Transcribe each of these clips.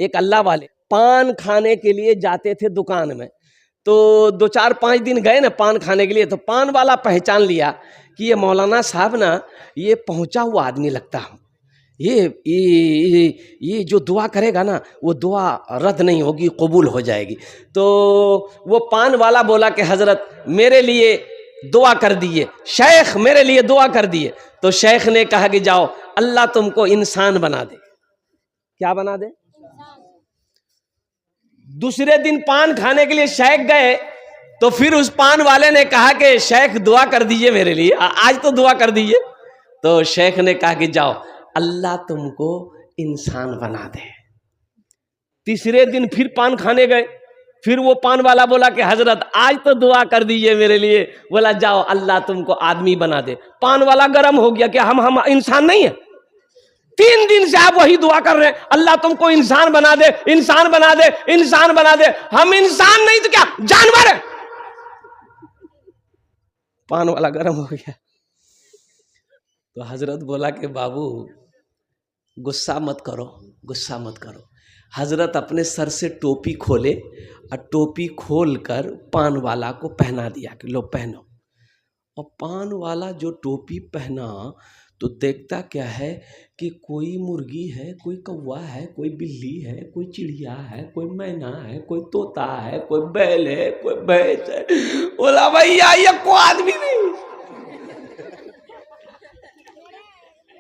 एक अल्लाह वाले पान खाने के लिए जाते थे दुकान में, तो 2-4-5 दिन गए ना पान खाने के लिए, तो पान वाला पहचान लिया कि ये मौलाना साहब ना ये पहुंचा हुआ आदमी लगता है, ये जो दुआ करेगा ना वो दुआ रद्द नहीं होगी, कबूल हो जाएगी। तो वो पान वाला बोला कि हजरत मेरे लिए दुआ कर दिए, शेख मेरे लिए दुआ कर दिए। तो शेख ने कहा कि जाओ अल्लाह तुमको इंसान बना दे। क्या बना दे? दूसरे दिन पान खाने के लिए शेख गए, तो फिर उस पान वाले ने कहा कि शेख दुआ कर दीजिए मेरे लिए, आज तो दुआ कर दीजिए। तो शेख ने कहा कि जाओ अल्लाह तुमको इंसान बना दे। तीसरे दिन फिर पान खाने गए, फिर वो पान वाला बोला कि हजरत आज तो दुआ कर दीजिए मेरे लिए। बोला जाओ अल्लाह तुमको आदमी बना दे। पान वाला गर्म हो गया कि हम इंसान नहीं है। 3 दिन से आप वही दुआ कर रहे हैं, अल्लाह तुमको इंसान बना दे, इंसान बना दे, इंसान बना दे। हम इंसान नहीं तो क्या जानवर है? पान वाला गर्म हो गया। तो हजरत बोला कि बाबू गुस्सा मत करो, गुस्सा मत करो। हजरत अपने सर से टोपी खोले और टोपी खोलकर पान वाला को पहना दिया कि लो पहनो। और पान वाला जो टोपी पहना तो देखता क्या है कि कोई मुर्गी है, कोई कौवा है, कोई बिल्ली है, कोई चिड़िया है, कोई मैना है, कोई तोता है, कोई बैल है, कोई भैंस है। बोला भैया ये कोई आदमी नहीं,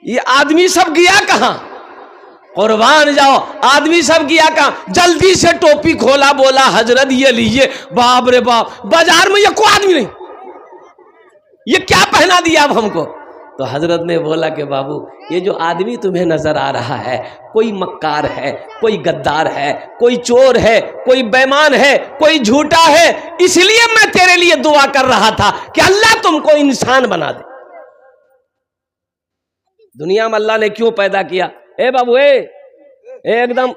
ये आदमी सब गया कहां? कुर्बान जाओ, आदमी सब गया कहां? जल्दी से टोपी खोला, बोला हजरत ये लीजिए। बाप रे बाप, बाजार में ये कोई आदमी नहीं, ये क्या पहना दिया अब हमको? तो हजरत ने बोला कि बाबू ये जो आदमी तुम्हें नजर आ रहा है, कोई मक्कार है, कोई गद्दार है, कोई चोर है, कोई बेईमान है, कोई झूठा है, इसलिए मैं तेरे लिए दुआ कर रहा था कि अल्लाह तुमको इंसान बना दे। दुनिया में अल्लाह ने क्यों पैदा किया? ए बाबू एकदम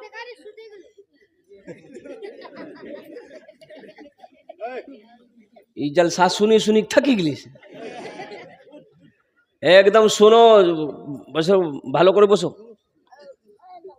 जलसा सुनी सुनी थकी गई, एकदम सुनो बस भालो करे बसो।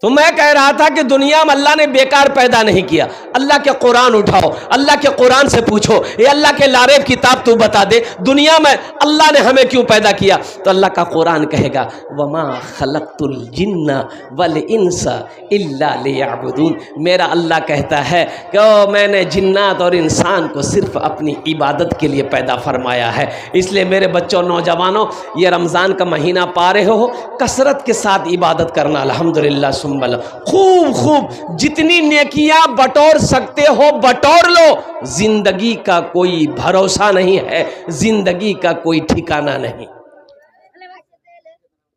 तो मैं कह रहा था कि दुनिया में अल्लाह ने बेकार पैदा नहीं किया। अल्लाह के कुरान उठाओ, अल्लाह के कुरान से पूछो, ये अल्लाह के लारेब किताब तू बता दे, दुनिया में अल्लाह ने हमें क्यों पैदा किया? तो अल्लाह का कुरान कहेगा वमा खलक़तुल जिन्ना वल इंसा इल्ला लियअबुदून। मेरा अल्लाह कहता है कि मैंने जिन्नात और इंसान को सिर्फ अपनी इबादत के लिए पैदा फरमाया है। इसलिए मेरे बच्चों, नौजवानों, ये रमज़ान का महीना पा रहे हो, कसरत के साथ इबादत करना। अल्हम्दुलिल्लाह, खूब खूब जितनी नेकियां बटोर सकते हो बटोर लो। जिंदगी का कोई भरोसा नहीं है, जिंदगी का कोई ठिकाना नहीं।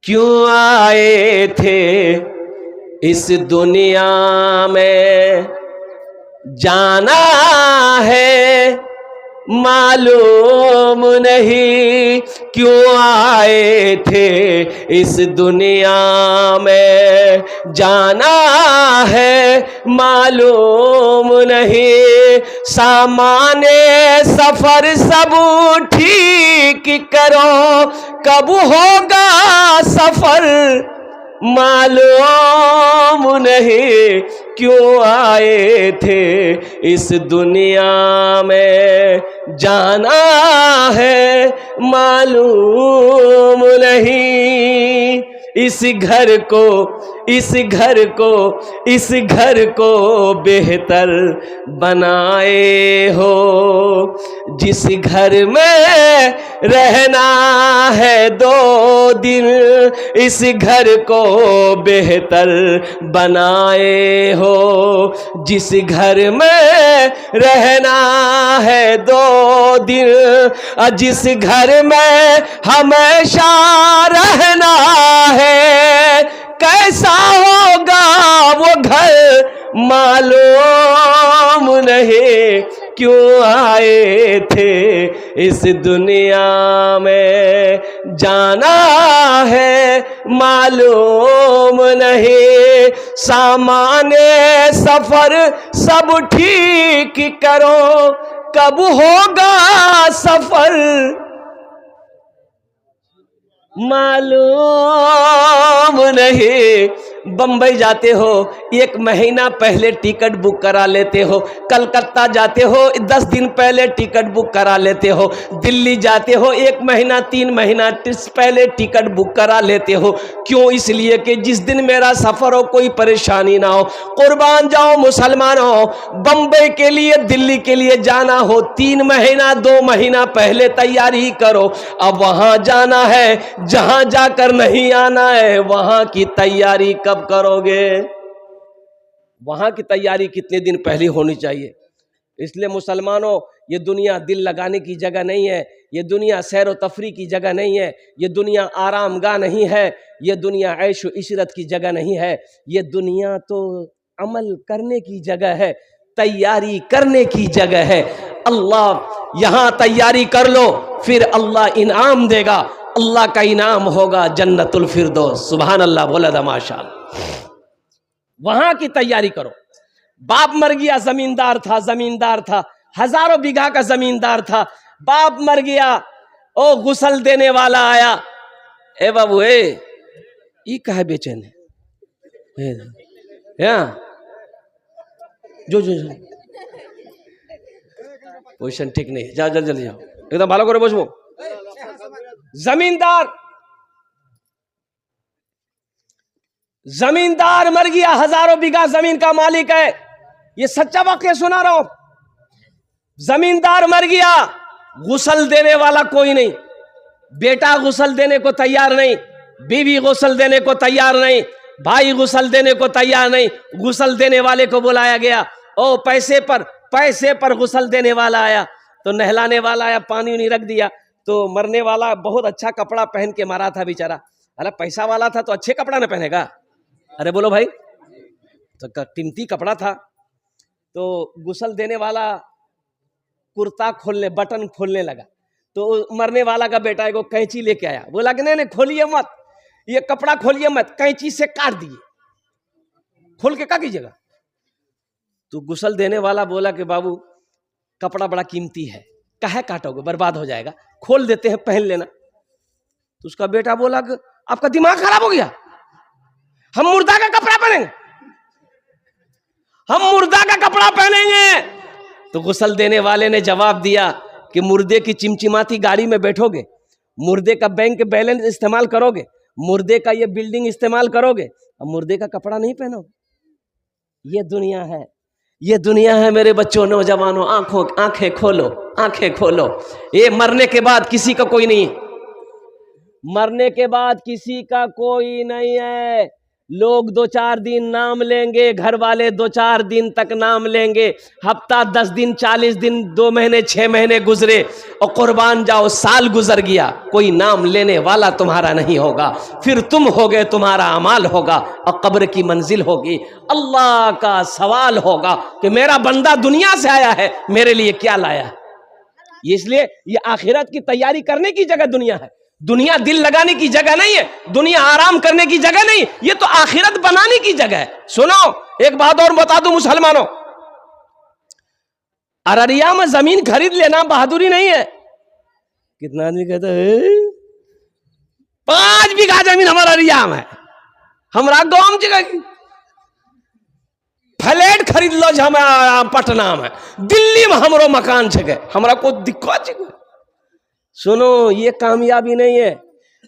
क्यों आए थे इस दुनिया में, जाना है मालूम नहीं। क्यों आए थे इस दुनिया में, जाना है मालूम नहीं। सामाने सफर सब ठीक करो, कब होगा सफर मालूम नहीं। क्यों आए थे इस दुनिया में, जाना है मालूम नहीं। इस घर को, इस घर को, इस घर को बेहतर बनाए हो। जिस घर में रहना है 2 दिन, इस घर को बेहतर बनाए हो। जिस घर में रहना है 2 दिन, जिस घर में हमेशा रहना है, कैसा होगा वो घर मालूम नहीं। क्यों आए थे इस दुनिया में, जाना है मालूम नहीं। सामान्य सफर सब ठीक करो, कब होगा सफर मालूम नहीं। बम्बई जाते हो 1 महीना पहले टिकट बुक करा लेते हो, कलकत्ता जाते हो 10 दिन पहले टिकट बुक करा लेते हो, दिल्ली जाते हो 1 महीना 3 महीना पहले टिकट बुक करा लेते हो। क्यों? इसलिए कि जिस दिन मेरा सफ़र हो कोई परेशानी ना हो। कुर्बान जाओ मुसलमानों, बम्बई के लिए दिल्ली के लिए जाना हो 3 महीना 2 महीना पहले तैयारी करो। अब वहां जाना है, जहां जाकर नहीं आना है, वहां की तैयारी कब करोगे? वहां की तैयारी कितने दिन पहले होनी चाहिए। इसलिए मुसलमानों, ये दुनिया दिल लगाने की जगह नहीं है, ये दुनिया सैर व तफरी की जगह नहीं है, ये दुनिया आरामगाह नहीं है, ये दुनिया ऐश व इशरत की जगह नहीं है, ये दुनिया तो अमल करने की जगह है, तैयारी करने की जगह है। अल्लाह यहाँ तैयारी कर लो, फिर अल्लाह इनाम देगा। अल्लाह का इनाम होगा जन्नतुल फिरदौस। सुभान अल्लाह, बोला था माशाअल्लाह। वहां की तैयारी करो। बाप मर गया, जमींदार था, हजारों बीघा का जमींदार था। बाप मर गया, ओ गुसल देने वाला आया, ए बाबू ये कहे बेचैन है, जो पोजिशन ठीक नहीं है, जाओ जल्दी जाओ, एकदम ভালো করে বসবো। जमींदार मर गया, हजारों बीघा जमीन का मालिक है, ये सच्चा वाकया सुना रहा हूं। जमींदार मर गया, गुसल देने वाला कोई नहीं, बेटा गुसल देने को तैयार नहीं, बीवी गुसल देने को तैयार नहीं, भाई गुसल देने को तैयार नहीं। गुसल देने वाले को बुलाया गया, ओ पैसे पर गुसल देने वाला आया, तो नहलाने वाला आया, पानी नहीं रख दिया, तो मरने वाला बहुत अच्छा कपड़ा पहन के मारा था बेचारा। अरे पैसा वाला था तो अच्छे कपड़ा ना पहनेगा, अरे बोलो भाई, तो कीमती कपड़ा था। तो गुसल देने वाला कुर्ता बटन खोलने लगा, तो मरने वाला का बेटा एगो कैंची लेके आया, बोला कि नहीं खोलिए मत, ये कपड़ा खोलिए मत, कैंची से काट दिए। खोल के क्या कीजिएगा? तो गुसल देने वाला बोला कि बाबू कपड़ा बड़ा कीमती है, काहे काटोगे, बर्बाद हो जाएगा, खोल देते हैं, पहन लेना। तो उसका बेटा बोला कि आपका दिमाग खराब हो गया, हम मुर्दा का कपड़ा पहनेंगे, हम मुर्दा का कपड़ा पहनेंगे। तो गुसल देने वाले ने जवाब दिया कि मुर्दे की चिमचिमाती गाड़ी में बैठोगे, मुर्दे का बैंक बैलेंस इस्तेमाल करोगे, मुर्दे का ये बिल्डिंग इस्तेमाल करोगे, अब मुर्दे का कपड़ा नहीं पहनोगे। ये दुनिया है, ये दुनिया है मेरे बच्चों, नौजवानों, आंखें खोलो, आंखें खोलो। ये मरने के बाद किसी का कोई नहीं, मरने के बाद किसी का कोई नहीं है। लोग 2-4 दिन नाम लेंगे, घर वाले 2-4 दिन तक नाम लेंगे, हफ्ता 10 दिन 40 दिन 2 महीने 6 महीने गुजरे और कुर्बान जाओ साल गुजर गया, कोई नाम लेने वाला तुम्हारा नहीं होगा। फिर तुम होगे, तुम्हारा अमाल होगा और कब्र की मंजिल होगी। अल्लाह का सवाल होगा कि मेरा बंदा दुनिया से आया है, मेरे लिए क्या लाया है। इसलिए ये आखिरत की तैयारी करने की जगह दुनिया है, दुनिया दिल लगाने की जगह नहीं है, दुनिया आराम करने की जगह नहीं, ये तो आखिरत बनाने की जगह है। सुनो एक बात और बता दूं मुसलमानों, अररिया में जमीन खरीद लेना बहादुरी नहीं है। कितना आदमी कहता है 5 बीघा जमीन हमारा अररिया में, हमारा गांव जगह की फ्लैट खरीद लो, हमारा पटना में, दिल्ली में हमरो मकान जगह, हमारा कोई दिक्कत जगह। सुनो ये कामयाबी नहीं है,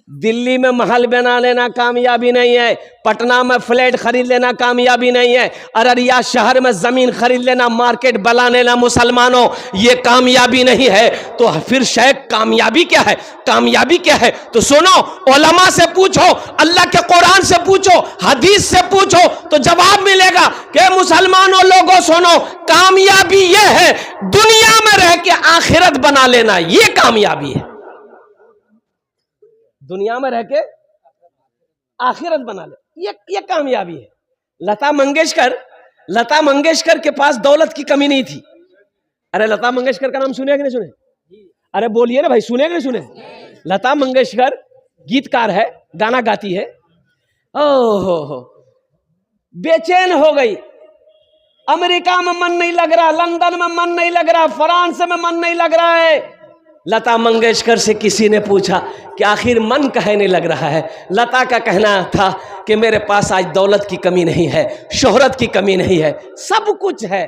दिल्ली में महल बना लेना कामयाबी नहीं है, पटना में फ्लैट खरीद लेना कामयाबी नहीं है, अररिया शहर में जमीन खरीद लेना, मार्केट बना लेना मुसलमानों, ये कामयाबी नहीं है। तो फिर शायद कामयाबी क्या है? कामयाबी क्या है? तो सुनो, उलमा से पूछो, अल्लाह के कुरान से पूछो, हदीस से पूछो, तो जवाब मिलेगा कि मुसलमानों लोगों सुनो, कामयाबी ये है दुनिया में रह के आखिरत बना लेना, ये कामयाबी है। दुनिया में रह के आखिरत बना ले, ये कामयाबी है। लता मंगेशकर के पास दौलत की कमी नहीं थी। अरे लता मंगेशकर का नाम सुने कि नहीं सुने? अरे बोलिए ना भाई, सुने कि नहीं सुने? लता मंगेशकर गीतकार है, गाना गाती है। ओहो, बेचैन हो गई, अमेरिका में मन नहीं लग रहा, लंदन में मन नहीं लग रहा, फ्रांस में मन नहीं लग रहा है, लता मंगेशकर से किसी ने पूछा कि आखिर मन कहने लग रहा है। लता का कहना था कि मेरे पास आज दौलत की कमी नहीं है, शोहरत की कमी नहीं है, सब कुछ है,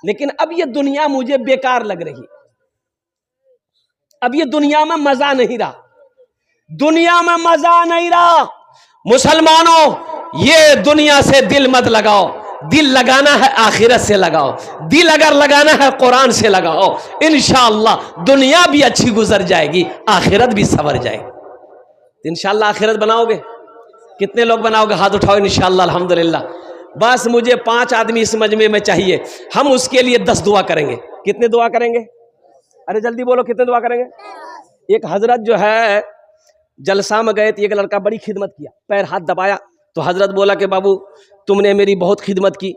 लेकिन अब ये दुनिया मुझे बेकार लग रही, अब ये दुनिया में मजा नहीं रहा, दुनिया में मजा नहीं रहा। मुसलमानों, ये दुनिया से दिल मत लगाओ, दिल लगाना है आखिरत से लगाओ, दिल अगर लगाना है कुरान से लगाओ, इंशाअल्लाह दुनिया भी अच्छी गुजर जाएगी, आखिरत भी सवर जाएगी। इंशाअल्लाह आखिरत बनाओगे? कितने लोग बनाओगे? हाथ उठाओ। इंशाअल्लाह अल्हम्दुलिल्लाह। बस मुझे 5 आदमी इस मजमे में चाहिए, हम उसके लिए 10 दुआ करेंगे। कितने दुआ करेंगे? अरे जल्दी बोलो, कितने दुआ करेंगे? एक हजरत जो है जलसा में गए थे, एक लड़का बड़ी खिदमत किया, पैर हाथ दबाया तो हजरत बोला कि बाबू तुमने मेरी बहुत खिदमत की,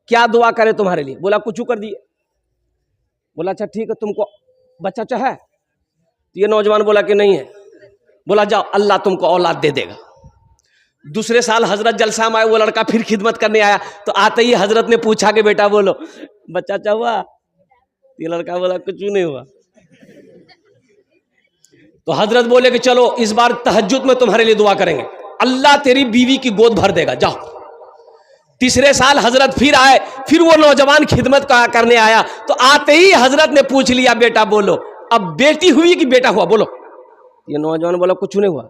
क्या दुआ करे तुम्हारे लिए? बोला कुछ कर दिए। बोला अच्छा ठीक है, तुमको बच्चा चाहे? तो ये नौजवान बोला कि नहीं है। बोला जाओ, अल्लाह तुमको औलाद दे देगा। दूसरे साल हजरत जलसा में आए, वो लड़का फिर खिदमत करने आया, तो आते ही हजरत ने पूछा कि बेटा बोलो बच्चा चाह हुआ? ये लड़का बोला कुछ नहीं हुआ। तो हजरत बोले कि चलो इस बार तहज्जुद में तुम्हारे लिए दुआ करेंगे, अल्लाह तेरी बीवी की गोद भर देगा, जाओ। तीसरे साल हजरत फिर आए, फिर वो नौजवान खिदमत करने आया, तो आते ही हजरत ने पूछ लिया बेटा बोलो अब बेटी हुई कि बेटा हुआ? बोलो। ये नौजवान बोला कुछ नहीं हुआ।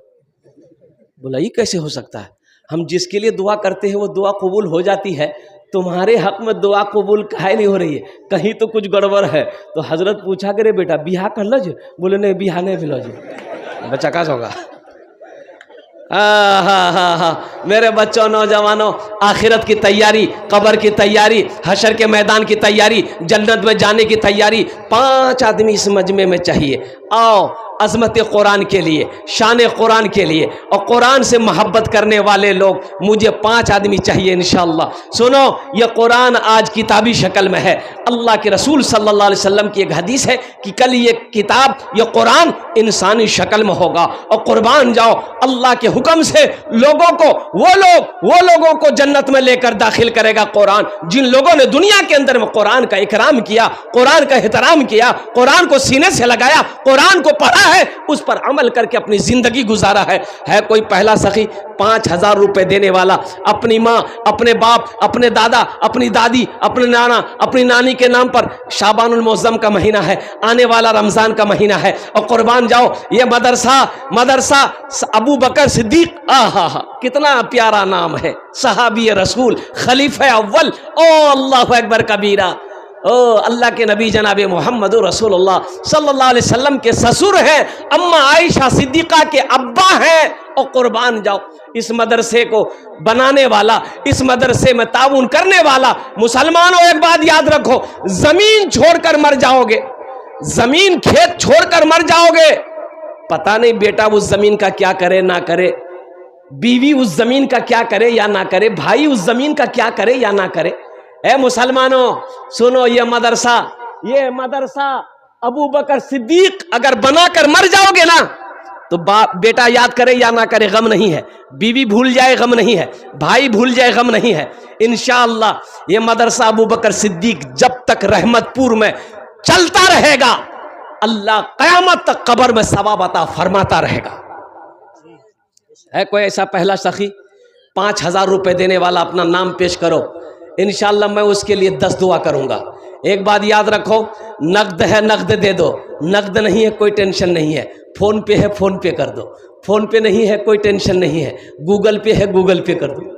बोला ये कैसे हो सकता है? हम जिसके लिए दुआ करते हैं वो दुआ कबूल हो जाती है, तुम्हारे हक में दुआ कबूल काहे नहीं हो रही है? कहीं तो कुछ गड़बड़ है। तो हजरत पूछा करे बेटा बिहा कर लो? बोले नहीं बिहा नहीं भी लो जी, बच्चा कहाँ होगा? हाँ, मेरे बच्चों, नौजवानों, आखिरत की तैयारी, कब्र की तैयारी, हशर के मैदान की तैयारी, जन्नत में जाने की तैयारी, 5 आदमी इस मजमे में चाहिए। आओ अज़मत कुरान के लिए, शान कुरान के लिए और कुरान से मोहब्बत करने वाले लोग, मुझे 5 आदमी चाहिए इंशाअल्लाह। सुनो, ये कुरान आज किताबी शक्ल में है। अल्लाह के रसूल सल्लल्लाहु अलैहि वसल्लम की एक हदीस है कि कल ये किताब, ये कुरान इंसानी शक्ल में होगा। और कुर्बान जाओ, अल्लाह के हुक्म से लोगों को, वो लोगों को जन्नत में लेकर दाखिल करेगा कुरान, जिन लोगों ने दुनिया के अंदर में कुरान का इकराम किया, कुरान का एहतराम किया, कुरान को सीने से लगाया, कुरान को पढ़ा है, उस पर अमल करके अपनी जिंदगी गुजारा है। कोई पहला सखी 5000 रुपए देने वाला, अपनी माँ, अपने बाप, अपने दादा, अपनी दादी, अपने नाना, अपनी नानी के नाम पर? शाबानुल मुअज़्ज़म का महीना है, आने वाला रमजान का महीना है, और कुर्बान जाओ ये मदरसा अबू बकर सिद्दीक, आहा कितना प्यारा नाम है, सहाबी रसूल, खलीफा अव्वल, ओ अल्लाहु अकबर कबीरा। ओ अल्लाह के नबी जनाब मोहम्मद रसूलुल्लाह सल्लल्लाहु अलैहि वसल्लम के ससुर हैं, अम्मा आयशा सिद्दीका के अब्बा हैं। और कुर्बान जाओ, इस मदरसे को बनाने वाला, इस मदरसे में ताउन करने वाला, मुसलमानों एक बात याद रखो, जमीन छोड़कर मर जाओगे, जमीन खेत छोड़कर मर जाओगे, पता नहीं बेटा उस जमीन का क्या करे ना करे, बीवी उस जमीन का क्या करे या ना करे, भाई उस जमीन का क्या करे या ना करे। ए मुसलमानों सुनो, ये मदरसा अबू बकर सिद्दीक अगर बनाकर मर जाओगे ना, तो बेटा याद करे या ना करे गम नहीं है, बीवी भूल जाए गम नहीं है, भाई भूल जाए गम नहीं है। इंशाअल्लाह ये मदरसा अबू बकर सिद्दीक जब तक रहमतपुर में चलता रहेगा, अल्लाह क़यामत तक कब्र में सवाब अता फरमाता रहेगा। है कोई ऐसा पहला सखी 5000 रुपए देने वाला? अपना नाम पेश करो, इंशाअल्लाह मैं उसके लिए 10 दुआ करूंगा। एक बात याद रखो, नकद है नकद दे दो, नकद नहीं है कोई टेंशन नहीं है, फोन पे है फोन पे कर दो, फोन पे नहीं है कोई टेंशन नहीं है, गूगल पे है गूगल पे कर दो,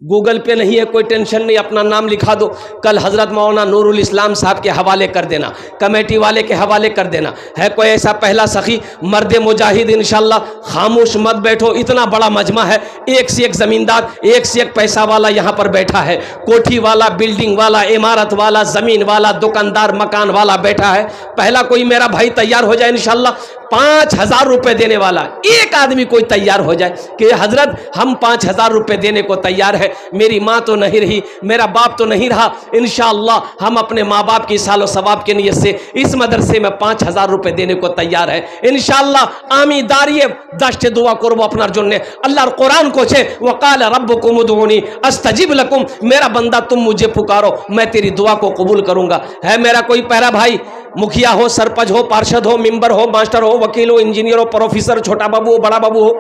गूगल पे नहीं है कोई टेंशन नहीं, अपना नाम लिखा दो, कल हजरत मौलाना नूरुल इस्लाम साहब के हवाले कर देना, कमेटी वाले के हवाले कर देना। है कोई ऐसा पहला सखी मर्द मुजाहिद? इंशाअल्लाह खामोश मत बैठो, इतना बड़ा मजमा है, एक से एक जमींदार, एक से एक पैसा वाला यहाँ पर बैठा है, कोठी वाला, बिल्डिंग वाला, इमारत वाला, जमीन वाला, दुकानदार, मकान वाला बैठा है। पहला कोई मेरा भाई तैयार हो जाए इंशाअल्लाह, 5000 रुपए देने वाला एक आदमी कोई तैयार हो जाए कि हजरत हम 5000 रुपए देने को तैयार है, मेरी माँ तो नहीं रही, मेरा बाप तो नहीं रहा, इंशाअल्लाह हम अपने माँ बाप की सालो सवाब के नियत से इस मदरसे में 5000 रुपए देने को तैयार है इंशाअल्लाह। आमी दारिये दश्त दुआ करबो अपनार जन्ने, अल्लाहर कुरान को छे वकाल रब्बुकुम उदूनी अस्तजिब लकुम, मेरा बंदा तुम मुझे पुकारो मैं तेरी दुआ को कबूल करूंगा। है मेरा कोई प्यारा भाई मुखिया हो, सरपंच हो, पार्षद हो, मेंबर हो, मास्टर हो, वकील हो, इंजीनियर हो, प्रोफेसर, छोटा बाबू हो, बड़ा बाबू हो,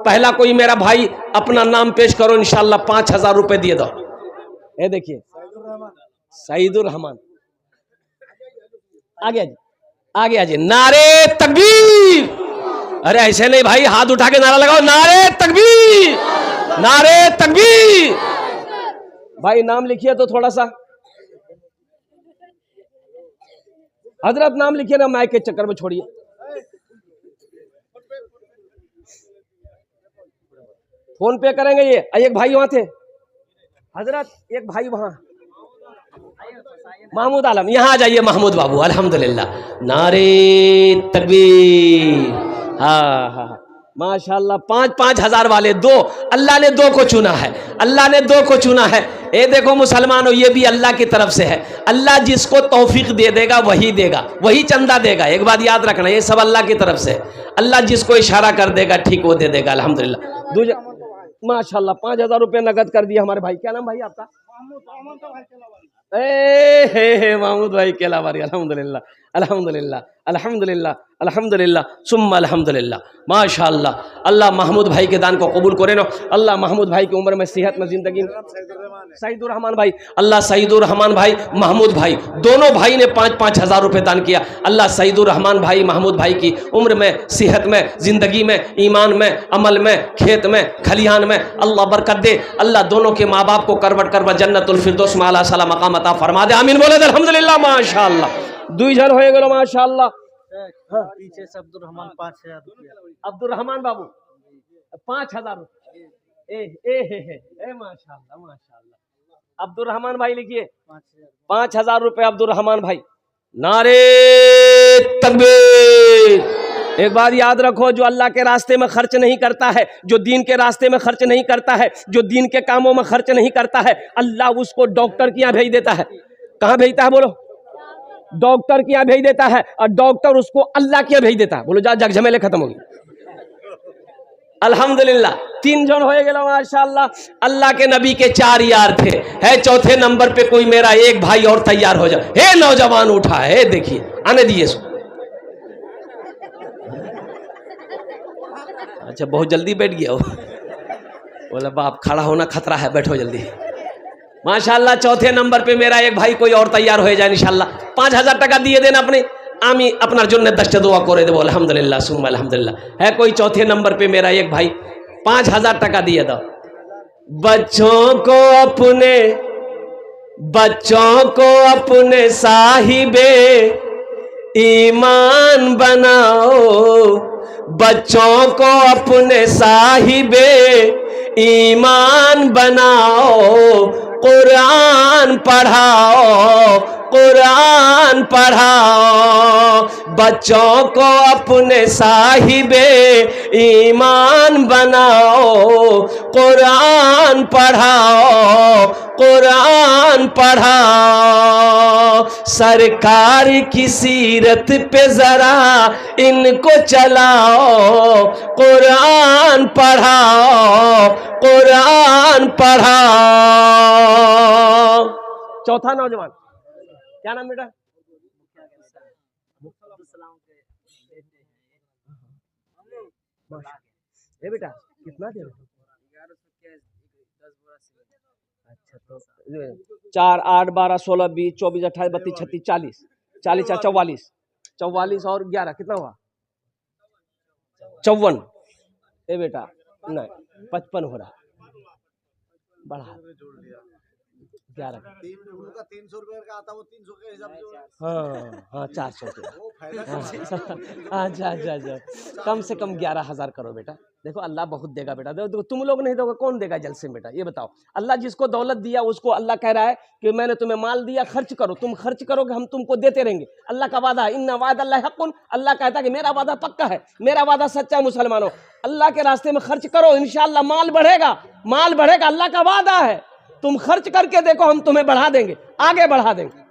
पहला कोई मेरा भाई अपना नाम पेश करो, इंशाल्लाह 5,000 रुपए दिए दो। ये देखिए सईदुर रहमान, आगे जी, आगे आजी, नारे तकबीर। अरे ऐसे नहीं भाई, हाथ उठा के नारा लगाओ, नारे तकबीर, नारे तकबीर। भाई नाम लिखिए तो थोड़ा सा, हजरत नाम लिखिए ना, माइक के चक्कर में छोड़िए। फोन पे करेंगे ये, एक भाई वहां थे हजरत, एक भाई वहां, महमूद आलम, यहां आ जाइए महमूद बाबू, अल्हम्दुलिल्लाह, नारे तकबीर। हाँ हाँ माशाल्लाह, 5,000 वाले दो, अल्लाह ने दो को चुना है, अल्लाह ने दो को चुना है। ये देखो मुसलमानों, ये भी अल्लाह की तरफ से है। अल्लाह जिसको तौफीक दे देगा वही देगा, वही चंदा देगा। एक बात याद रखना, ये सब अल्लाह की तरफ से है। अल्लाह जिसको इशारा कर देगा ठीक वो दे देगा, अल्हम्दुलिल्लाह। दूसरा माशाल्लाह 5,000 रुपये नगद कर दिया हमारे भाई। क्या नाम भाई आपका? महमूद भाई केलावारी, अल्हम्दुलिल्लाह अल्हम्दुलिल्लाह अल्हम्दुलिल्लाह अल्हम्दुलिल्लाह सुम्मा अल्हम्दुलिल्लाह, माशाअल्लाह। अल्लाह महमूद भाई के दान को कबूल करे ना। अल्लाह महमूद भाई की उम्र में, सेहत में, जिंदगी में। सईदुर रहमान भाई, अल्लाह सईदुर रहमान भाई, महमूद भाई, दोनों भाई ने 5,000 रुपये दान किया। अल्लाह सईदुर रहमान भाई, महमूद भाई की उम्र में, सेहत में, जिंदगी में, ईमान में, अमल में, खेत में, खलिहान में अल्लाह बरकत दे। अल्लाह दोनों के माँ बाप को करवट करवा जन्नतुल फिरदौस में आला साला मकाम अता फरमा दे। आमीन बोले अल्हम्दुलिल्लाह, माशाअल्लाह। दुई जन हो गए माशाअल्लाह। हाँ। पीछे से अब्दुल रहमान 5,000 अब्दुल रहमान बाबू 5,000 माशाअल्लाह माशाअल्लाह। अब्दुल रहमान भाई लिखिए 5,000 रुपए अब्दुल रहमान भाई। नारे तकबीर। एक बात याद रखो, जो अल्लाह के रास्ते में खर्च नहीं करता है, जो दीन के रास्ते में खर्च नहीं करता है, जो दीन के कामों में खर्च नहीं करता है, अल्लाह उसको डॉक्टर के यहाँ भेज देता है। कहाँ भेजता है बोलो? डॉक्टर के यहाँ भेज देता है, और डॉक्टर उसको अल्लाह के यहाँ भेज देता है। बोलो जा, जग झमेले खत्म होगी। अल्हम्दुलिल्लाह 3 जन हो गए माशाअल्लाह। अल्लाह के नबी के 4 यार थे, है चौथे नंबर पे कोई मेरा एक भाई और तैयार हो जाए। हे नौजवान उठा है, देखिए आने दिए इसको। अच्छा बहुत जल्दी बैठ गया वो, बोला बाप खड़ा होना खतरा है, बैठो जल्दी। माशाअल्लाह चौथे नंबर पे मेरा एक भाई कोई और तैयार हो जाए इंशाअल्लाह। 5,000 टका दिए देना अपने आमी अपना जन्नत दश्त दुआ करे दे, बोल अल्हम्दुलिल्लाह सुम्मा अल्हम्दुलिल्लाह। है कोई चौथे नंबर पे मेरा एक भाई, 5,000 टका दिए दो। बच्चों को अपने साहिबे ईमान बनाओ, बच्चों को अपने साहिबे ईमान बनाओ, कुरान पढ़ाओ, कुरान पढ़ाओ। बच्चों को अपने साहिबे ईमान बनाओ, कुरान पढ़ाओ, कुरान पढ़ाओ। सरकार की सीरत पे जरा इनको चलाओ, कुरान पढ़ाओ, कुरान पढ़ाओ। चौथा नौजवान क्या नाम बेटा? ये बेटा कितना दे रहे? अच्छा तो 4, 8, 12, 16, 20, 24, 28, 32, 36, 40, 40, 44, 44 और 11 कितना हुआ? 54। ये बेटा नहीं 55 हो रहा, बढ़ा 11। उनका 300 रुपए का आता, वो 300 के हिसाब से। हाँ 400 के। अच्छा कम से कम 11,000 करो बेटा। देखो अल्लाह बहुत देगा बेटा। देखो तुम लोग नहीं दोगे कौन देगा जल से बेटा? ये बताओ। अल्लाह जिसको दौलत दिया उसको अल्लाह कह रहा है कि मैंने तुम्हें माल दिया, खर्च करो। तुम खर्च करोगे हम तुमको देते रहेंगे। अल्लाह का वादा है, इन्ना वादा अल्लाह हक़्क़ुन। अल्लाह कहता है कि मेरा वादा पक्का है, मेरा वादा सच्चा है। मुसलमानों अल्लाह के रास्ते में खर्च करो, इंशाअल्लाह माल बढ़ेगा, माल बढ़ेगा। अल्लाह का वादा है, तुम खर्च करके देखो हम तुम्हें बढ़ा देंगे, आगे बढ़ा देंगे।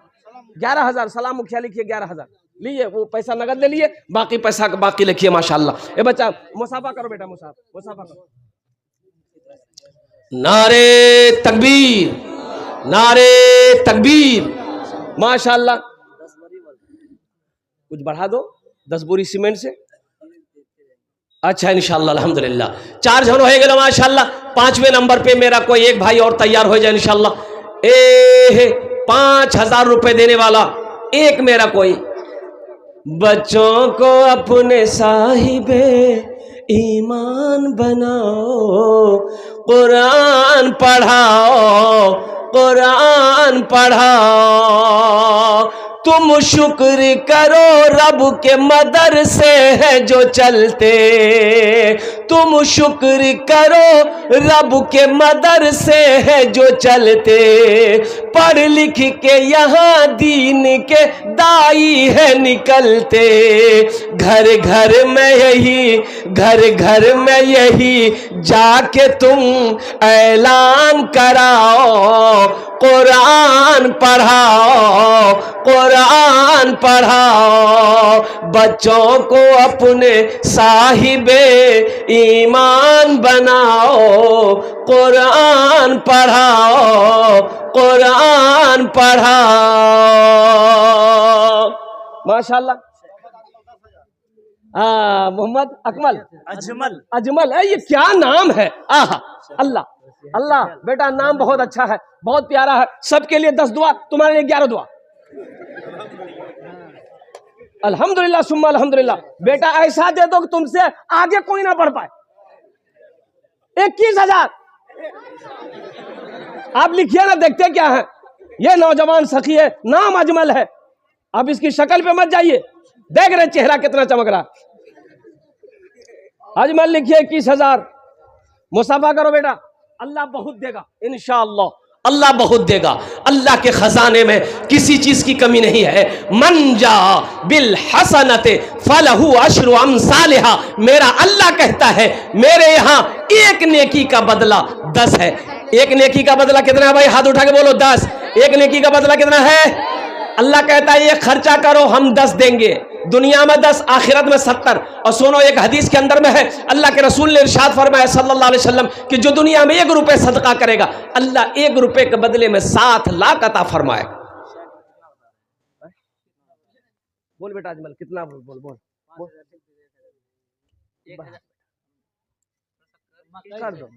11,000 सलाम मुखिया लिखिए 11,000 लिए, वो पैसा नगद ले लिए, बाकी पैसा बाकी लिखिए माशाअल्लाह। ए बच्चा मुसाफा करो बेटा, मुसाफा करो। नारे तकबीर, नारे तकबीर, माशाअल्लाह। कुछ बढ़ा दो 10 बोरी सीमेंट से। अच्छा इंशाल्लाह अल्हम्दुलिल्लाह 4 जन हो गए माशाल्लाह। 5वें नंबर पे मेरा कोई एक भाई और तैयार हो जाए इंशाल्लाह। 5000 रुपए देने वाला एक मेरा कोई। बच्चों को अपने साहिबे ईमान बनाओ, कुरान पढ़ाओ, कुरान पढ़ाओ। तुम शुक्र करो रब के मदरसे है जो चलते, तुम शुक्र करो रब के मदरसे है जो चलते। पढ़ लिख के यहाँ दीन के दाई है निकलते। घर घर में यही, घर घर में यही जाके तुम ऐलान कराओ, कुरान पढ़ाओ, कुरान पढ़ाओ। बच्चों को अपने साहिबे ईमान बनाओ, कुरान पढ़ाओ, कुरान पढ़ाओ। माशाल्लाह। मोहम्मद अकमल अजमल अजमल है, ये क्या नाम है। आहा अल्लाह अल्लाह बेटा, नाम बहुत अच्छा है, बहुत प्यारा है। सबके लिए 10 दुआ, तुम्हारे लिए 11 दुआ। अल्हम्दुलिल्लाह सुम्मा अल्हम्दुलिल्लाह। बेटा ऐसा दे दो कि तुमसे आगे कोई ना बढ़ पाए। 21,000 आप लिखिए ना, देखते क्या है। ये नौजवान सखी है, नाम अजमल है। अब इसकी शक्ल पे मत जाइए, देख रहे चेहरा कितना चमक रहा। अजमल लिखिए 21,000। मुसाफा करो बेटा, अल्लाह बहुत देगा इंशाअल्लाह, अल्लाह बहुत देगा। अल्लाह के खजाने में किसी चीज की कमी नहीं है। मन जा बिल हसनते फलहु अशरु अमसालिहा। मेरा अल्लाह कहता है मेरे यहाँ एक नेकी का बदला 10 है। एक नेकी का बदला कितना है भाई? हाथ उठा के बोलो 10। एक नेकी का बदला कितना है? अल्लाह कहता है ये खर्चा करो, हम 10 देंगे। दुनिया में 10, आखिरत में 70। और सुनो, एक हदीस के अंदर में है, अल्लाह के रसूल ने इरशाद फरमाया सल्लल्लाहु अलैहि वसल्लम कि जो दुनिया में 1 रुपए सदका करेगा, अल्लाह 1 रुपए के बदले में 7 लाख अता फरमाएगा। बोल बेटा अजमल कितना? बोल बोल बोल। कर दो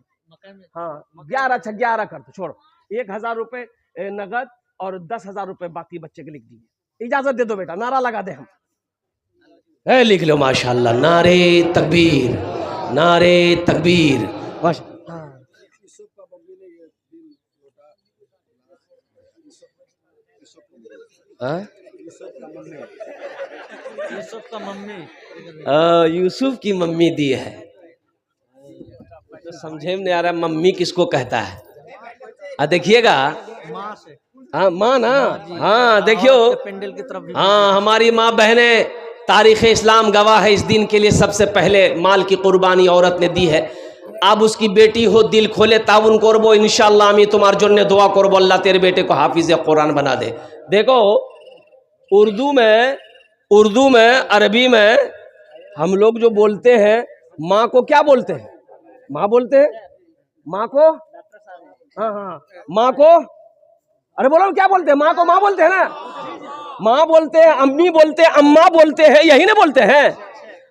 हाँ 11। अच्छा 11 कर दो, छोड़ो। 1000 रुपए नगद और 10,000 रुपए बाकी बच्चे के लिख दिए। इजाजत दे दो बेटा, नारा लगा दे हम। लिख लो माशाल्लाह। नारे तकबीर, नारे तकबीर। यूसुफ की मम्मी दी है। तो समझे में नहीं आ रहा मम्मी किसको कहता है। देखिएगा हाँ माँ ना, हाँ देखियो पेंडल की तरफ। हाँ हमारी माँ बहने, तारीख़ इस्लाम गवाह है, इस दिन के लिए सबसे पहले माल की कुर्बानी औरत ने दी है। अब उसकी बेटी हो, दिल खोले ताउन करबो इंशाअल्लाह। आमी तुम्हार जन्ने दुआ करबो, अल्लाह तेरे बेटे को हाफिज कुरान बना दे। देखो उर्दू में अरबी में हम लोग जो बोलते हैं माँ को क्या बोलते हैं? माँ बोलते हैं माँ को। हाँ हाँ माँ को, अरे बोलो क्या बोलते हैं? माँ को माँ बोलते हैं ना। माँ बोलते हैं, अम्मी बोलते हैं, अम्मा बोलते हैं, यही ना बोलते हैं।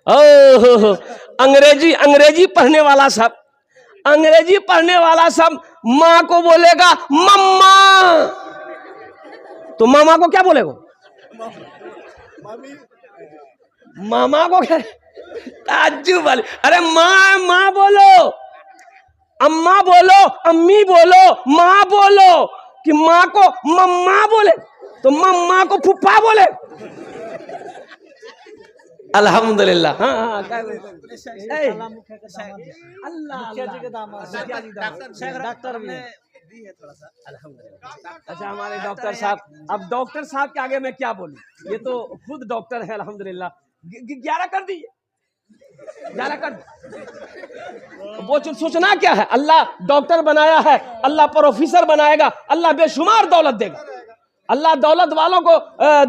ओह अंग्रेजी पढ़ने वाला सब, अंग्रेजी पढ़ने वाला सब माँ को बोलेगा मम्मा। तो मामा को क्या बोलेगा? मामा को क्या? ताज्जुब वाले। अरे माँ बोलो, अम्मा बोलो, अम्मी बोलो, माँ बोलो। कि माँ को मम्मा बोले तो मम्मा को फुप्पा बोले। अल्हम्दुलिल्लाह। हाँ हाँ डॉक्टर भी है। अच्छा हमारे डॉक्टर साहब, अब डॉक्टर साहब के आगे मैं क्या बोलूं? ये तो खुद डॉक्टर है अल्हम्दुलिल्लाह। 11 कर दिए, 11 कर। वो सोचना क्या है? अल्लाह डॉक्टर बनाया है, अल्लाह प्रोफेसर बनाएगा, अल्लाह बेशुमार दौलत देगा। अल्लाह दौलत वालों को,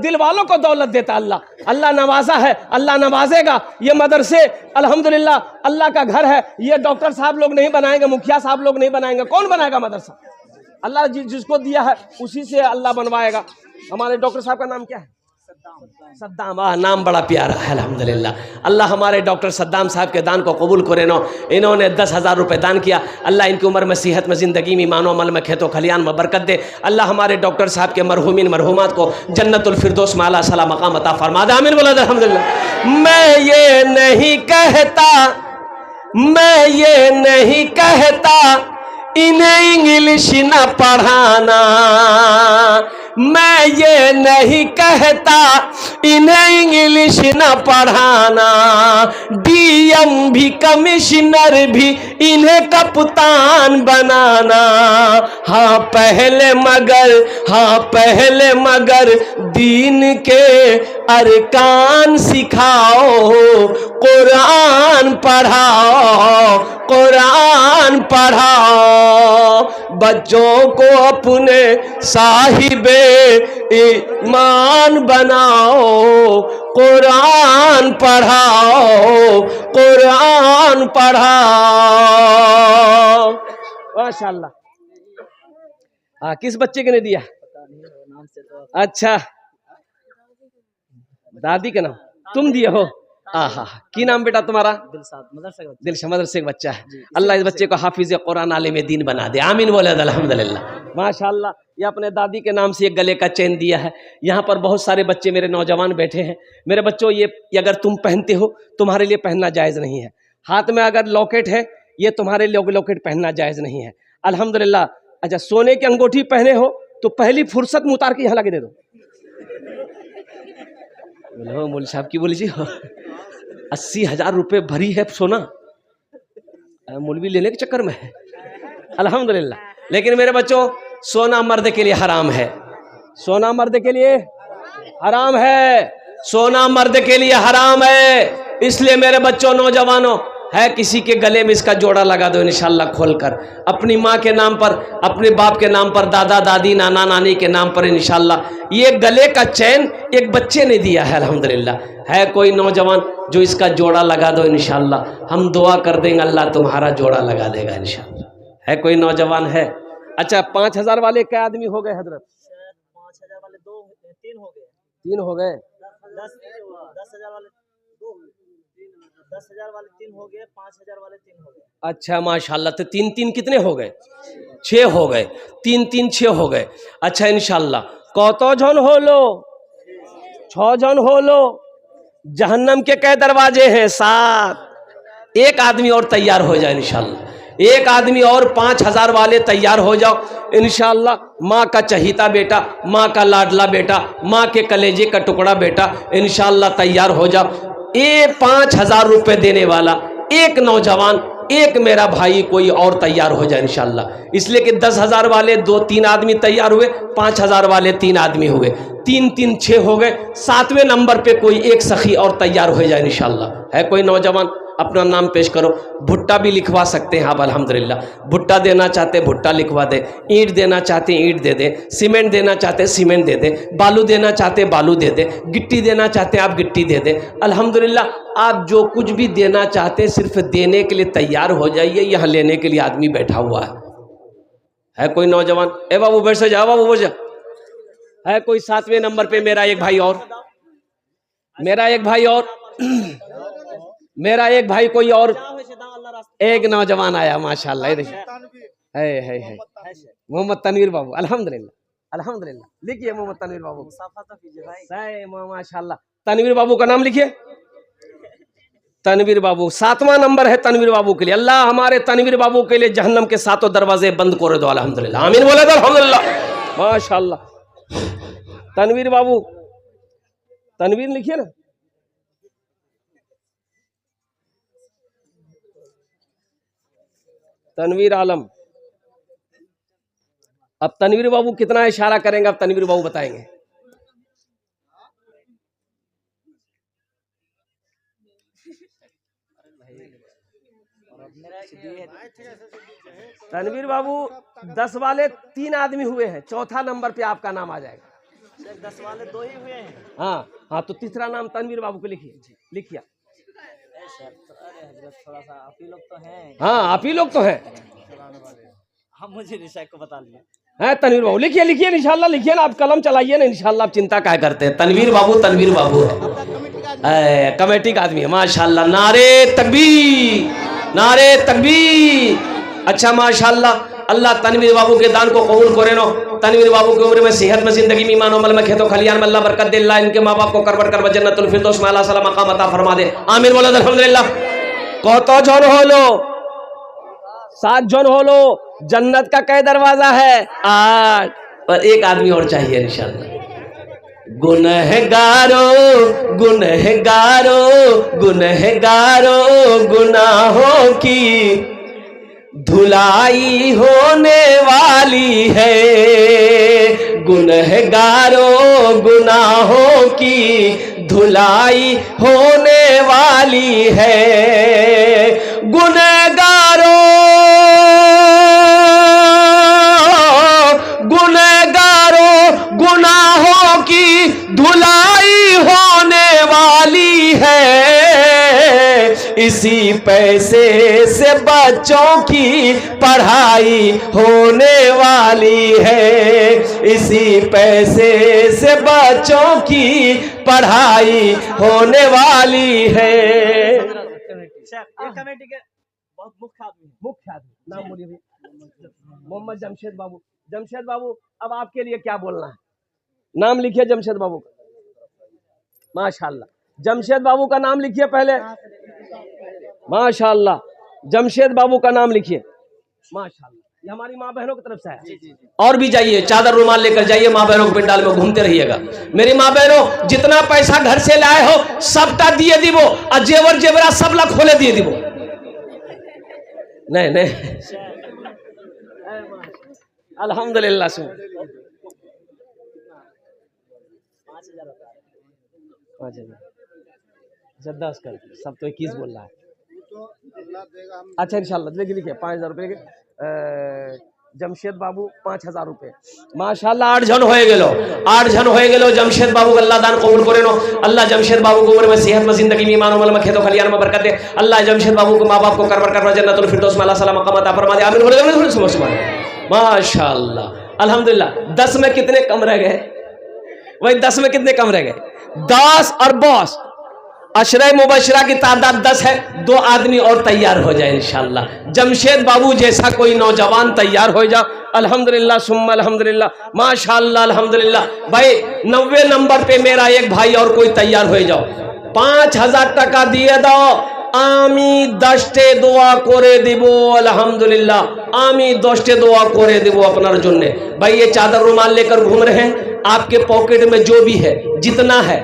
दिल वालों को दौलत देता। अल्लाह नवाजा है, अल्लाह नवाजेगा। ये मदरसे अल्हम्दुलिल्लाह अल्लाह का घर है। ये डॉक्टर साहब लोग नहीं बनाएंगे, मुखिया साहब लोग नहीं बनाएंगे। कौन बनाएगा मदरसा? अल्लाह जिसको दिया है उसी से अल्लाह बनवाएगा। हमारे डॉक्टर साहब का नाम क्या है? सद्दाम, नाम बड़ा प्यारा है अल्हम्दुलिल्लाह। अल्लाह हमारे डॉक्टर सद्दाम साहब के दान को कबूल करे नो। इन्होंने 10,000 रुपये दान किया। अल्लाह इनकी उम्र में, सेहत में, ज़िंदगी में, ईमान अमल में, खेतों खलियान में बरकत दे। अल्लाह हमारे डॉक्टर साहब के मरहूमिन मरहूमात को जन्नतुल फिरदौस में आला सला मकाम अता फरमा दे। आमीन बोला अल्हम्दुलिल्लाह। मैं ये नहीं कहता इन्हें इंग्लिश न पढ़ाना, मैं ये नहीं कहता इन्हें इंग्लिश न पढ़ाना, डीएम भी कमिश्नर भी इन्हें कप्तान बनाना। हाँ पहले मगर दीन के अरकान सिखाओ, कुरान पढ़ाओ, बच्चों को अपने साहिबे ईमान बनाओ, कुरान पढ़ाओ। माशाअल्लाह। किस बच्चे के ने दिया? अच्छा, दादी के नाम तुम दिए हो? आहा, की नाम बेटा तुम्हारा? दिलशाद, मदरसे का बच्चा है। अल्लाह इस बच्चे को हाफिज कुरान आलिम दीन बना दे। आमीन बोले अल्हम्दुलिल्लाह। माशाअल्लाह। ये अपने दादी के नाम से एक गले का चेन दिया है। यहाँ पर बहुत सारे बच्चे मेरे नौजवान बैठे हैं। मेरे बच्चों, ये अगर तुम पहनते हो तुम्हारे लिए पहनना जायज़ नहीं है। हाथ में अगर लॉकेट है, ये तुम्हारे लिए लॉकेट पहनना जायज़ नहीं है अल्हम्दुलिल्लाह। अच्छा, सोने की अंगूठी पहने हो तो पहली फुर्सत में उतार के यहाँ लगे दे दो। बोलो मौलवी साहब की बोली जी, 80,000 रुपये भरी है सोना, मौलवी लेने के चक्कर में है अल्हम्दुलिल्लाह। लेकिन मेरे बच्चों, सोना मर्द के लिए हराम है, सोना मर्द के लिए हराम है, सोना मर्द के लिए हराम है। इसलिए मेरे बच्चों, नौजवानों, है किसी के गले में इसका जोड़ा लगा दो इंशाल्लाह खोलकर, अपनी माँ के नाम पर, अपने बाप के नाम पर, दादा दादी नाना नानी के नाम पर इंशाल्लाह। ये गले का चैन एक बच्चे ने दिया है अल्हम्दुलिल्लाह। है कोई नौजवान जो इसका जोड़ा लगा दो इंशाल्लाह, हम दुआ कर देंगे अल्लाह तुम्हारा जोड़ा लगा देगा इंशाल्लाह। है कोई नौजवान है? अच्छा, 5,000 वाले क्या आदमी हो गए हजरत? 5,000 वाले 3 हो गए। 3 हो गए। 10,000 वाले 10,000 वाले 3 हो गए, 5,000 वाले 3 हो गए। अच्छा माशाल्लाह। तो 3 कितने हो गए? 6 हो गए। 3 6 हो गए। अच्छा इंशाल्लाह कौतो जन हो लो? 6 जन हो लो। जहन्नम के कै दरवाजे हैं? 7। एक आदमी और तैयार हो जाए इंशाल्लाह, एक आदमी और 5,000 वाले तैयार हो जाओ इंशाल्लाह। माँ का चहीता बेटा, माँ का लाडला बेटा, माँ के कलेजे का टुकड़ा बेटा इंशाल्लाह तैयार हो जाओ। ये 5,000 रुपये देने वाला एक नौजवान, एक मेरा भाई कोई और तैयार हो जाए इंशाल्लाह। इसलिए कि 10,000 वाले 2-3 आदमी तैयार हुए, 5,000 वाले 3 आदमी हुए, 3 6 हो गए। 7वें नंबर पे कोई एक सखी और तैयार हो जाए इंशाल्लाह। है कोई नौजवान? अपना नाम पेश करो। भुट्टा भी लिखवा सकते हैं आप अल्हम्दुलिल्लाह। भुट्टा देना चाहते भुट्टा लिखवा दे, ईंट देना चाहते ईंट दे दे, सीमेंट देना चाहते सीमेंट दे दे, बालू देना चाहते बालू दे दे, गिट्टी देना चाहते आप गिट्टी दे दे अल्हम्दुलिल्लाह। आप जो कुछ भी देना चाहते सिर्फ देने के लिए तैयार हो जाइए, यहाँ लेने के लिए आदमी बैठा हुआ है। है कोई नौजवान? ए बाबू बैठ से जाओ, बाबू बैठ जा। है कोई 7वें नंबर पे मेरा एक भाई और, मेरा एक भाई और मेरा एक भाई कोई और एक नौजवान आया माशाल्लाह। है मोहम्मद तनवीर बाबू अल्हम्दुलिल्लाह अल्हम्दुलिल्लाह। लिखिए मोहम्मद तनवीर बाबू माशाल्लाह। तनवीर बाबू का नाम लिखिए, तनवीर बाबू। 7वां नंबर है तनवीर बाबू के लिए। अल्लाह हमारे तनवीर बाबू के लिए जहन्नम के 7 दरवाजे बंद कर दो अल्हम्दुलिल्लाह। आमीन बोले तो अल्हम्दुलिल्लाह माशाल्लाह। तनवीर बाबू, तनवीर लिखिए ना। तनवीर आलम। अब तनवीर बाबू कितना इशारा करेंगे, अब तनवीर बाबू बताएंगे। तनवीर बाबू 10 वाले 3 आदमी हुए हैं, 4था नंबर पे आपका नाम आ जाएगा। 10 वाले 2 ही हुए हैं। हाँ हाँ, तो तीसरा नाम तनवीर बाबू को लिखिए, लिखिए। थोड़ा सा आप ही लोग तो हैं। हाँ आप ही लोग तो हैं। हम मुझे निशा को बता लिया। है तनवीर बाबू, लिखिए लिखिए इंशाल्लाह, लिखिए ना, आप कलम चलाइए ना इंशाल्लाह, आप चिंता क्या करते हैं। तनवीर बाबू है, कमेटी का आदमी है माशाल्लाह। नारे तकबीर, नारे तकबीर। अच्छा माशाल्लाह, अल्लाह तनवीर बाबू के दान को कबूल करे नो। तनवीर बाबू की उम्र में, सेहत में, जिंदगी में, ईमान अमल में, खेतों खलियान में अल्लाह बरकत दे। अल्लाह इनके माँ बाप को करबट कर जन्नतुल फिरदौस में अल्लाह सलाम मकाम अता फरमा दे। आमीन बोलो अल्हम्दुलिल्लाह। कतो जन होलो, 7 जन होलो, जन्नत का कई दरवाजा है? 8, पर एक आदमी और चाहिए इंशाल्लाह। गुनहगारो गुनहगारो गुनहगारो गुनाहों की धुलाई होने वाली है। गुनहगारो गुनाहों की धुलाई होने वाली है। गुनहगारो गुनहगारो गुनाहों की धुलाई होने वाली है। इसी पैसे से बच्चों की पढ़ाई होने वाली है। इसी पैसे से बच्चों की पढ़ाई होने वाली है। ये कमेटी के बहुत मुख्य आदमी है। मुख्य आदमी नाम बोलिए भाई। मोहम्मद जमशेद बाबू। जमशेद बाबू, अब आपके लिए क्या बोलना है? नाम लिखिए जमशेद बाबू का। माशाल्लाह, जमशेद बाबू का नाम लिखिए पहले। माशाल्लाह, जमशेद बाबू का नाम लिखिए। माशाल्लाह, ये हमारी माँ बहनों की तरफ से है। और भी जाइए, चादर रुमाल लेकर जाइए, माँ बहनों के पंडाल में घूमते रहिएगा। मेरी माँ बहनों, जितना पैसा घर से लाए हो सबटा दिए दिवो, और जेवर जेवरा सब ला खोले दिए दिवो। नहीं नहीं, अल्हम्दुलिल्लाह। सुन 5000 होता है। 5000, 10 कर, सब तो 21 बोल रहा है। अच्छा इंशाल्लाह, देखिए लिखिए 5000 रुपये के। जमशेद बाबू 5000 रुपये। माशाल्लाह, 8 जन होए गेलो, 8 जन होए गेलो। जमशेद बाबू अल्लाह दान कबूल करे नो। अल्लाह जमशेद बाबू को उम्र में, सेहत में, जिंदगी में, ईमान अमल में, खेतों खलियान में बरकत दे। अल्लाह जमशेद बाबू को, माँ बाप को करबर कर जन्नतुल फिरदौस में अल्लाह सलाम मकाम अता फरमा दे। आमीन बोलो माशाल्लाह। अल्हम्दुलिल्लाह। 10 में कितने कम रह गए? वही 10 में कितने कम रह गए? 10 और बॉस अशरे मुबशरा की तादाद 10 है। 2 आदमी और तैयार हो जाए इंशाल्लाह। जमशेद बाबू जैसा कोई नौजवान तैयार हो जाओ। अल्हम्दुलिल्लाह सुम्मा अल्हम्दुलिल्लाह, माशाल्लाह अल्हम्दुलिल्लाह। भाई 90 नंबर पे मेरा एक भाई और कोई तैयार हो जाओ। 5000 টাকা দিয়ে দাও, আমি 10টে দোয়া করে দিব। अल्हम्दुलिल्लाह, আমি 10টে দোয়া করে দেব আপনার জন্য। भाई ये चादर रुमाल लेकर घूम रहे हैं, आपके पॉकेट में जो भी है, जितना है,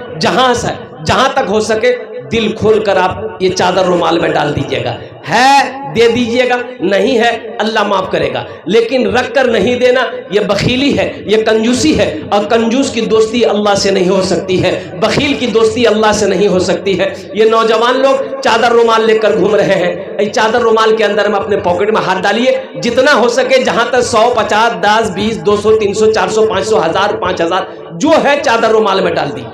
जहां तक हो सके दिल खोल कर आप ये चादर रुमाल में डाल दीजिएगा। है दे दीजिएगा, नहीं है अल्लाह माफ करेगा, लेकिन रख कर नहीं देना ये बखीली है, ये कंजूसी है। और कंजूस की दोस्ती अल्लाह से नहीं हो सकती है, बखील की दोस्ती अल्लाह से नहीं हो सकती है। ये नौजवान लोग चादर रुमाल लेकर घूम रहे हैं, इस चादर रुमाल के अंदर में अपने पॉकेट में हाथ डालिए, जितना हो सके, जहां तक 100, 50, 10, 20, 200, 300, 400, 500, 1000, 5000 जो है चादर रुमाल में डाल दी।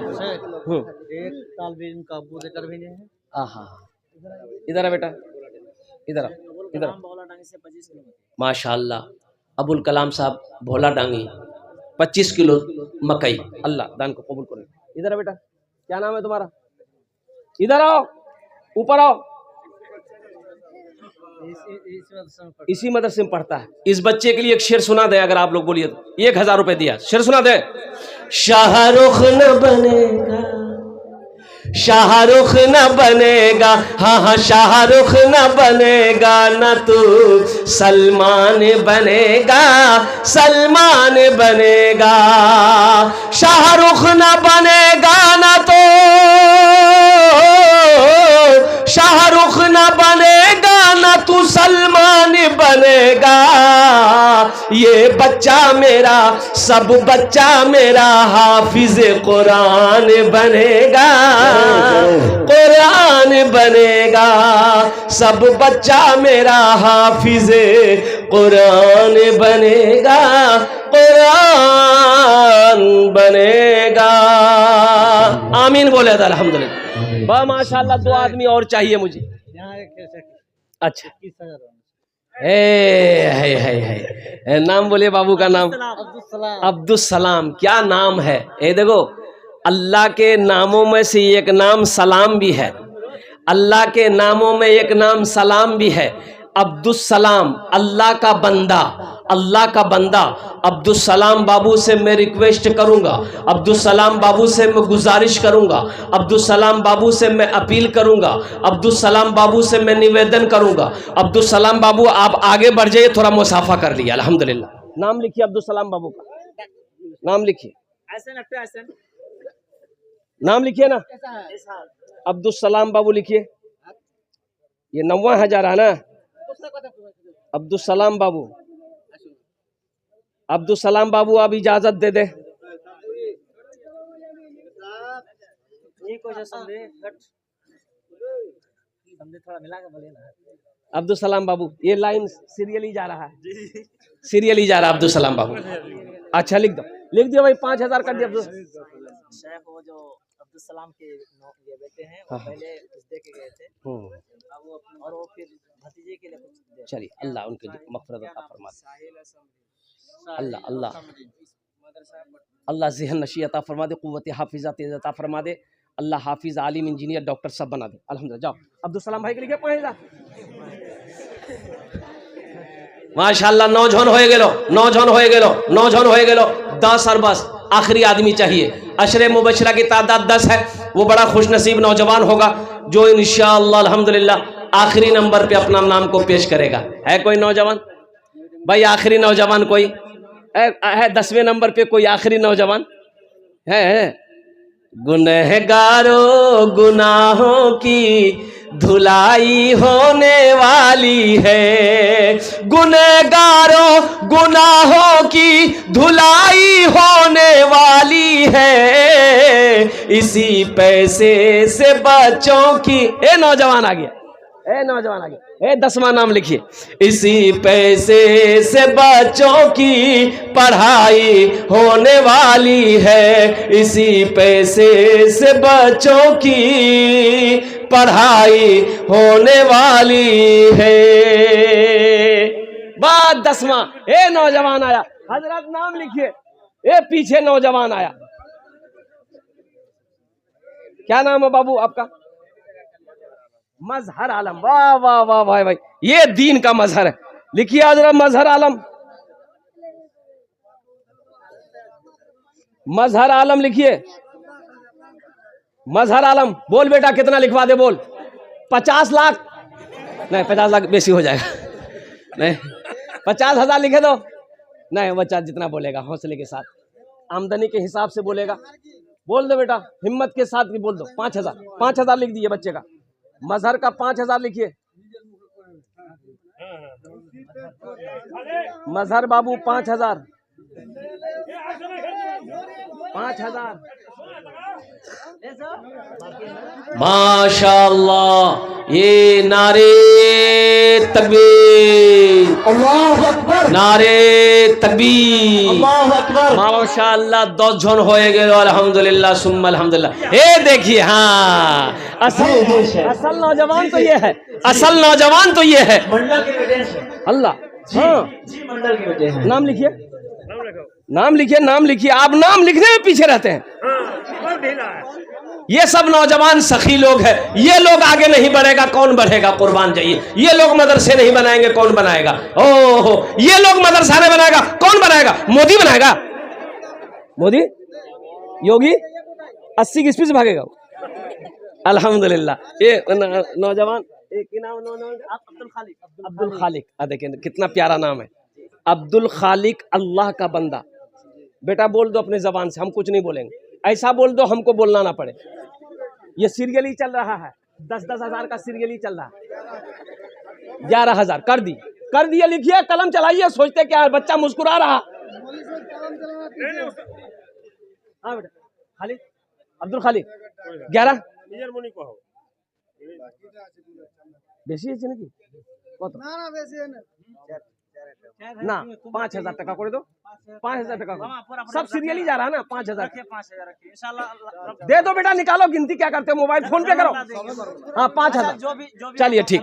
एक तालिब इल्म का अबू देकर भेजे हैं। इधर है बेटा, इधर इधर। माशाल्लाह, अबुल कलाम साहब भोला डांगी 25 किलो मकई, अल्लाह दान को कबूल करे। इधर है बेटा, क्या नाम है तुम्हारा? इधर आओ, ऊपर आओ। इसी मदरसे में पढ़ता है। इस बच्चे के लिए एक शेर सुना दे, अगर आप लोग बोलिए तो। 1000 रुपए दिया, शेर सुना दे। शाहरुख न बनेगा, शाहरुख न बनेगा, हाँ हाँ शाहरुख न बनेगा, न तू सलमान बनेगा, सलमान बनेगा। शाहरुख न बनेगा, न तो शाहरुख न बनेगा, न तू सलमान बनेगा। ये बच्चा मेरा, सब बच्चा मेरा हाफिज कुरान बनेगा, कुरान बनेगा। सब बच्चा मेरा हाफिज कुरान बनेगा, कुरान बनेगा। आमीन बोले अल्हम्दुलिल्लाह। वाह माशाल्लाह, 2 आदमी और चाहिए मुझे। यहाँ एक अच्छा 21,000। है नाम बोलिए बाबू का नाम अब्दुल सलाम। क्या नाम है। ये देखो अल्लाह के नामों में से एक नाम सलाम भी है। अल्लाह के नामों में एक नाम सलाम भी है। अब्दुल सलाम अल्लाह का बंदा, अल्लाह का बंदा। अब्दुल सलाम बाबू से मैं रिक्वेस्ट करूंगा, अब्दुल सलाम बाबू से मैं गुजारिश करूंगा, अब्दुल सलाम बाबू से मैं अपील करूंगा, अब्दुल सलाम बाबू से मैं निवेदन करूंगा। अब्दुल सलाम बाबू आप आगे बढ़ जाइए, थोड़ा मुसाफा कर लिया अल्हम्दुलिल्लाह। नाम लिखिए अब्दुल सलाम बाबू का, नाम लिखिए, नाम लिखिए ना, अब्दुल सलाम बाबू लिखिए। ये 90,000 है ना। अब्दुल सलाम बाबू, अब्दुल सलाम बाबू आप इजाजत दे दे। अब्दुल सलाम बाबू ये लाइन सीरियली जा रहा है, सीरियली जा रहा है अब्दुल सलाम बाबू। अच्छा लिख दो, लिख दिया भाई 5,000 कर दिया। शेख वो जो अब्दुल सलाम के ये बेटे हैं वो पहले कुछ दे के गए थे और वो फिर भतीजे के लिए कुछ। चलिए अल्लाह उनके मग़फ़िरत अता फरमा दे। अल्लाह अल्लाह अल्लाह ज़हन नशी अता फरमा दे, क़ुव्वत हाफ़िज़ा तेज़ अता फरमा दे। अल्लाह हाफिज़, आलिम, इंजीनियर, डॉक्टर सब बना दे अल्हम्दुलिल्लाह। जाओ अब्दुल सलाम भाई के लिए 5,000 माशाअल्लाह। नौजवान हो गेलो, नौजवान हो गेलो, नौजवान हो गेलो। 10 और बस आखिरी आदमी चाहिए। अशरे मुबशरा की तादाद 10 है। वो बड़ा खुश नसीब नौजवान होगा जो इंशाअल्लाह अल्हम्दुलिल्लाह आखिरी नंबर पे अपना नाम को पेश करेगा। है कोई नौजवान भाई, आखिरी नौजवान कोई है? 10वें नंबर पे कोई आखिरी नौजवान है? गुनहगारों गुनाहों की धुलाई होने वाली है, गुनहगारों गुनाहों की धुलाई होने वाली है, इसी पैसे से बच्चों की। ए नौजवान आ गया, ए नौजवान आ गया। ए 10वां नाम लिखिए। इसी पैसे से बच्चों की पढ़ाई होने वाली है, इसी पैसे से बच्चों की पढ़ाई होने वाली है। बाद 10वां ए नौजवान आया। हजरत नाम लिखिए। ए पीछे नौजवान आया। क्या नाम है बाबू आपका? मजहर आलम। वाह वाह वाह भाई भाई, ये दीन का मजहर है। लिखिए हजरत मजहर आलम, मजहर आलम लिखिए। मजहर आलम बोल बेटा कितना लिखवा दे बोल। 50 लाख नहीं, 50 लाख बेसी हो जाएगा। नहीं 50,000 लिखे दो। नहीं बच्चा जितना बोलेगा हौसले के साथ, आमदनी के हिसाब से बोलेगा। बोल दो बेटा, हिम्मत के साथ भी बोल दो। 5,000, 5,000 लिख दिए बच्चे का। मजहर का 5,000 लिखिए। मजहर बाबू 5,000, 5,000। माशाअल्लाह। ये नारे तकबीर, अल्लाहु अकबर, नारे तकबीर, अल्लाहु अकबर। माशाअल्लाह 10 जन हो गए अल्हम्दुलिल्लाह सुम्मा अल्हम्दुलिल्लाह। ये देखिए, हाँ असल नौजवान तो ये है, असल नौजवान तो ये है। मंडल के बेटे हैं अल्लाह। हाँ जी, मंडल के बेटे हैं। नाम लिखिए, नाम लिखिए, नाम लिखिए। आप नाम लिखने में पीछे रहते हैं। ये सब नौजवान सखी लोग हैं। ये लोग आगे नहीं बढ़ेगा कौन बढ़ेगा? कुर्बान जाइए। ये लोग मदरसे नहीं बनाएंगे कौन बनाएगा? ओहो, ये लोग मदरसा नहीं बनाएगा कौन बनाएगा? मोदी बनाएगा। मोदी, योगी 80 की स्पीड से भागेगा अल्हम्दुलिल्लाह। ये नौजवान अब्दुल खालिक, अब्दुल खालिक। देखिए कितना प्यारा नाम है, अब्दुल खालिक, अल्लाह का बंदा। बेटा बोल दो अपने जबान से, हम कुछ नहीं बोलेंगे। ऐसा बोल दो हमको बोलना ना पड़े। ये सीरियल ही चल रहा है, 10-10 हजार का सीरियल ही चल रहा है। 11,000 कर दी, कर दिए। लिखिए, कलम चलाइए। सोचते क्या है, बच्चा मुस्कुरा रहा। हाँ बेटा, खालिक, अब्दुल खालिक 11 বেশি হয়েছে নাকি? কত? না না বেশি না, ना 5,000 টাকা করে दो, 5,000 টাকা सब सीरियल ही जा रहा है ना। 5,000 दे दो बेटा, निकालो गिनती क्या करते हो, मोबाइल फोन पे करो। हाँ 5,000 चलिए ठीक,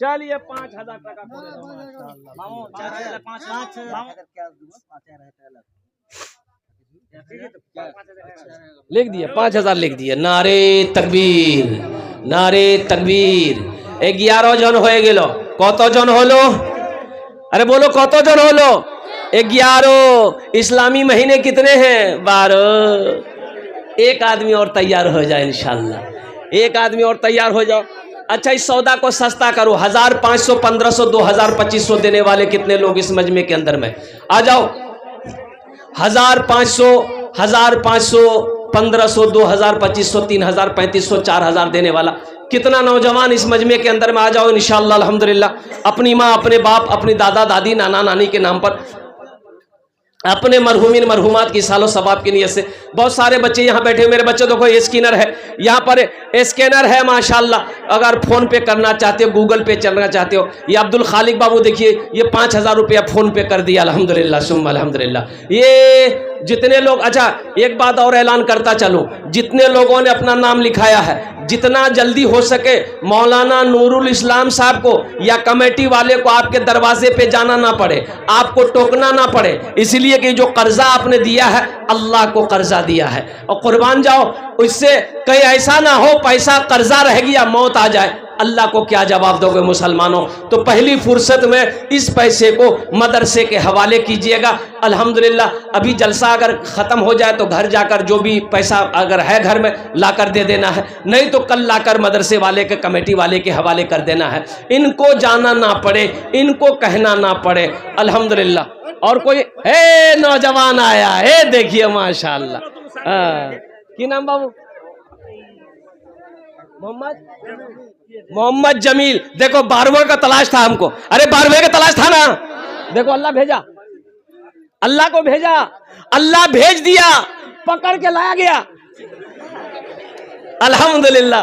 चलिए 5,000 টাকা করে दो। लिख दिए 5,000 लिख दिए। नारे तकबीर, नारे तकबीर। 11 জন হয়ে গেল। কতজন হলো? अरे बोलो কতজন হলো? 11। इस्लामी महीने कितने हैं? 12। एक आदमी और तैयार हो जाए इंशाल्लाह, एक आदमी और तैयार हो जाओ। अच्छा इस सौदा को सस्ता करो, 1,500, 1,500, 2,000, 2,500 देने वाले कितने लोग इस मजमे के अंदर में आ जाओ। 1,500, 1,500, 1,500, 2,000, 2,500, 3,000, 3,500, 4,000 देने वाला कितना नौजवान इस मजमे के अंदर में आ जाओ इंशाअल्लाह अल्हम्दुलिल्लाह। अपनी माँ, अपने बाप, अपनी दादा दादी, नाना नानी के नाम पर, अपने मरहूमिन मरहूमात की सालो सवाब की नियत से। बहुत सारे बच्चे यहाँ बैठे, मेरे बच्चे देखो ये स्कैनर है, यहाँ पर स्कैनर है माशाल्लाह। अगर फोन पे करना चाहते हो, गूगल पे चलना चाहते हो, ये अब्दुल खालिक बाबू देखिए ये 5,000 रुपया फोन पे कर दिया अल्हम्दुलिल्लाह सुम्मा अल्हम्दुलिल्लाह। ये जितने लोग, अच्छा एक बात और ऐलान करता चलूं, जितने लोगों ने अपना नाम लिखाया है, जितना जल्दी हो सके मौलाना नूरुल इस्लाम साहब को या कमेटी वाले को आपके दरवाजे पे जाना ना पड़े, आपको टोकना ना पड़े, इसलिए कि जो कर्जा आपने दिया है अल्लाह को कर्जा दिया है और कुर्बान जाओ। उससे कहीं ऐसा ना हो पैसा कर्जा रह गया, मौत आ जाए, अल्लाह को क्या जवाब दोगे मुसलमानों। तो पहली फुर्सत में इस पैसे को मदरसे के हवाले कीजिएगा अल्हम्दुलिल्लाह। अभी जलसा अगर ख़त्म हो जाए तो घर जाकर जो भी पैसा अगर है घर में लाकर दे देना है, नहीं तो कल लाकर मदरसे वाले के, कमेटी वाले के हवाले कर देना है। इनको जाना ना पड़े, इनको कहना ना पड़े अल्हम्दुलिल्लाह। और कोई हे नौजवान आया है, देखिए माशाअल्लाह। की नाम बाबू? मोहम्मद जमील। देखो 12वां का तलाश था हमको, अरे 12वें का तलाश था ना, देखो अल्लाह भेजा, अल्लाह को भेजा, अल्लाह भेज दिया, पकड़ के लाया गया अल्हम्दुलिल्लाह।